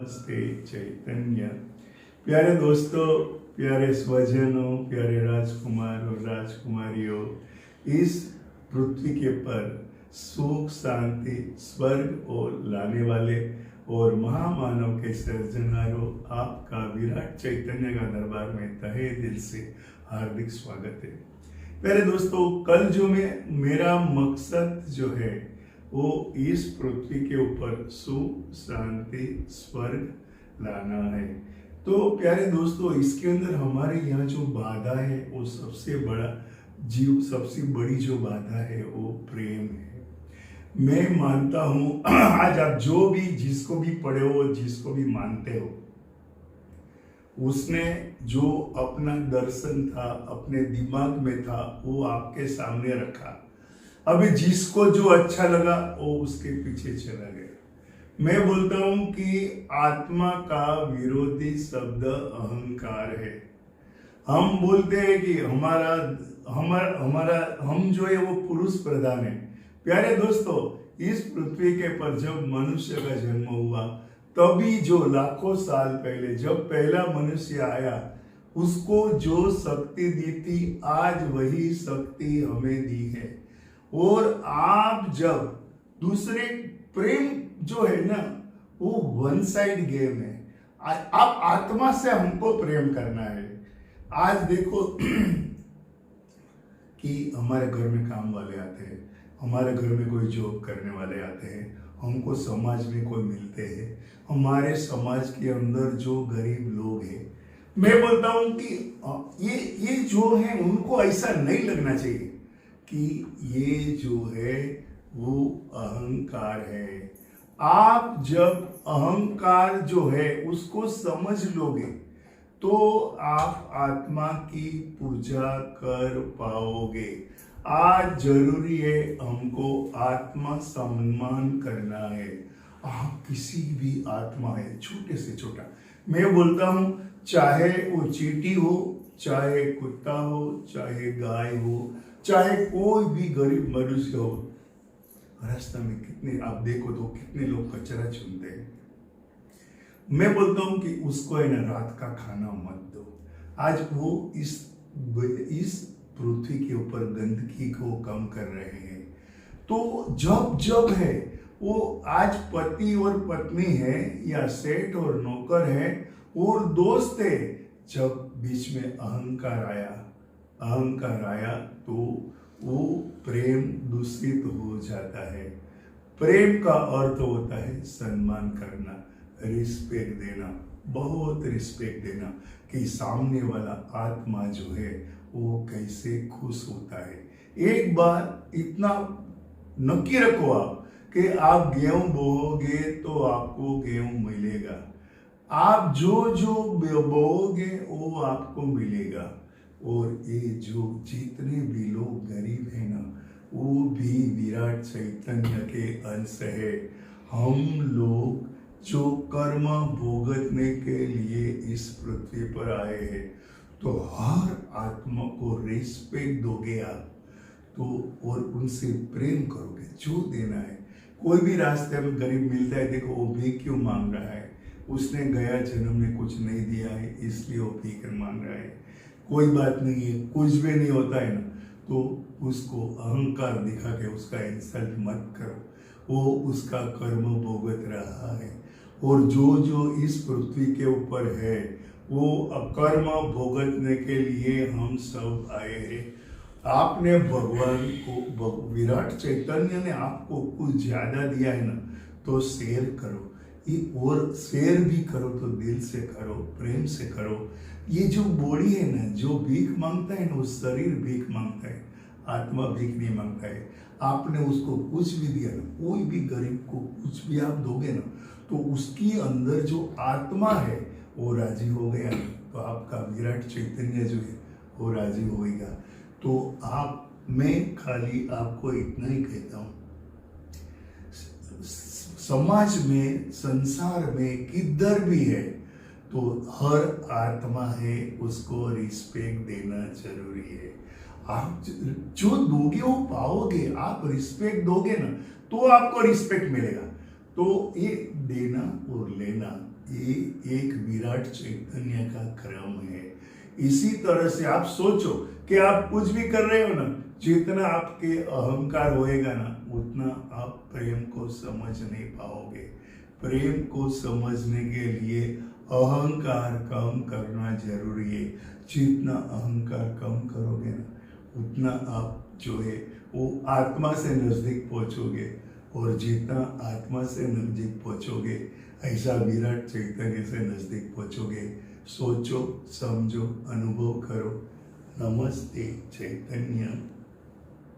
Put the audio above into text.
नमस्ते चैतन्य। प्यारे दोस्तों, प्यारे स्वजनों, प्यारे राजकुमार और राजकुमारियों, इस पृथ्वी के पर सुख शांति स्वर्ग और लाने वाले और महामानव के सर्जनारों आपका विराट चैतन्य का दरबार में तहे दिल से हार्दिक स्वागत है। प्यारे दोस्तों, कल जो मेरा मकसद जो है वो इस पृथ्वी के ऊपर सुख शांति स्वर्ग लाना है। तो प्यारे दोस्तों, इसके अंदर हमारे यहाँ जो बाधा है वो सबसे बड़ी जो बाधा है वो प्रेम है। मैं मानता हूँ आज आप जो भी जिसको भी पढ़े हो, जिसको भी मानते हो, उसने जो अपना दर्शन था अपने दिमाग में था वो आपके सामने रखा। अभी जिसको जो अच्छा लगा वो उसके पीछे चला गया। मैं बोलता हूं कि आत्मा का विरोधी शब्द अहंकार है। हम बोलते हैं कि हम जो है वो पुरुष प्रधान है। प्यारे दोस्तों, इस पृथ्वी के पर जब मनुष्य का जन्म हुआ तभी जो लाखों साल पहले जब पहला मनुष्य आया उसको जो शक्ति दी थी, आज वही शक्ति हमें दी है। और आप जब दूसरे प्रेम जो है ना वो वन साइड गेम है। आप आत्मा से हमको प्रेम करना है। आज देखो कि हमारे घर में काम वाले आते हैं, हमारे घर में कोई जॉब करने वाले आते हैं, हमको समाज में कोई मिलते हैं, हमारे समाज के अंदर जो गरीब लोग हैं, मैं बोलता हूं कि ये जो है उनको ऐसा नहीं लगना चाहिए कि ये जो है वो अहंकार है। आप जब अहंकार जो है उसको समझ लोगे तो आप आत्मा की पूजा कर पाओगे। आज जरूरी है हमको आत्मा सम्मान करना है। आप किसी भी आत्मा है, छोटे से छोटा, मैं बोलता हूं चाहे वो चींटी हो, चाहे कुत्ता हो, चाहे गाय हो, चाहे कोई भी गरीब मनुष्य हो, रास्ते में कितने आप देखो तो कितने लोग कचरा चुनते हैं। मैं बोलता हूं कि उसको है ना रात का खाना मत दो। आज वो इस पृथ्वी के ऊपर गंदगी को कम कर रहे हैं। तो जब है वो आज पति और पत्नी है या सेठ और नौकर है और दोस्त है, जब बीच में अहंकार आया तो वो प्रेम दूषित हो जाता है। प्रेम का अर्थ होता है सम्मान करना, रिस्पेक्ट देना, बहुत रिस्पेक्ट देना कि सामने वाला आत्मा जो है वो कैसे खुश होता है। एक बार इतना नक्की रखो आप कि आप गेहूं बोओगे तो आपको गेहूं मिलेगा। आप जो बोओगे वो आपको मिलेगा। और ये जो जितने भी लोग गरीब हैं ना वो भी विराट चैतन्य के अंश है। हम लोग जो कर्म भोगने के लिए इस पृथ्वी पर आए हैं, तो हर आत्मा को रिस्पेक्ट दोगे आप तो, और उनसे प्रेम करोगे, जो देना है। कोई भी रास्ते में गरीब मिलता है, देखो वो भीख क्यों मांग रहा है, उसने गया जन्म में कुछ नहीं दिया है इसलिए वो भीख मांग रहा है। कोई बात नहीं है, कुछ भी नहीं होता है ना, तो उसको अहंकार दिखा के उसका इंसल्ट मत करो। वो उसका कर्म भोगत रहा है और जो इस पृथ्वी के ऊपर है वो कर्म भोगतने के लिए हम सब आए हैं। आपने भगवान को, विराट चैतन्य ने आपको कुछ ज्यादा दिया है ना, तो शेयर करो। और शेयर भी करो तो दिल से करो, प्रेम से करो। ये जो बॉडी है ना, जो भीख मांगता है ना, वो शरीर भीख मांगता है, आत्मा भीख नहीं मांगता है। आपने उसको कुछ भी दिया ना, कोई भी गरीब को कुछ भी आप दोगे ना, तो उसकी अंदर जो आत्मा है वो राजी हो गया ना, तो आपका विराट चैतन्य जो है वो राजी होगा। तो मैं खाली आपको इतना ही कहता हूँ, समाज में, संसार में किधर भी है तो हर आत्मा है उसको रिस्पेक्ट देना जरूरी है। आप जो दोगे वो पाओगे। आप रिस्पेक्ट दोगे ना तो आपको रिस्पेक्ट मिलेगा। तो ये देना और लेना ये एक विराट चैतन्य का क्रम है। इसी तरह से आप सोचो कि आप कुछ भी कर रहे हो ना, जितना आपके अहंकार होएगा ना, उतना आप प्रेम को समझ नहीं पाओगे। प्रेम को समझने के लिए अहंकार कम करना जरूरी है। जितना अहंकार कम करोगे ना, उतना आप जो है वो आत्मा से नजदीक पहुंचोगे, और जितना आत्मा से नजदीक पहुंचोगे, ऐसा विराट चैतन्य से नजदीक पहुंचोगे। सोचो, समझो, अनुभव करो। नमस्ते चैतन्य।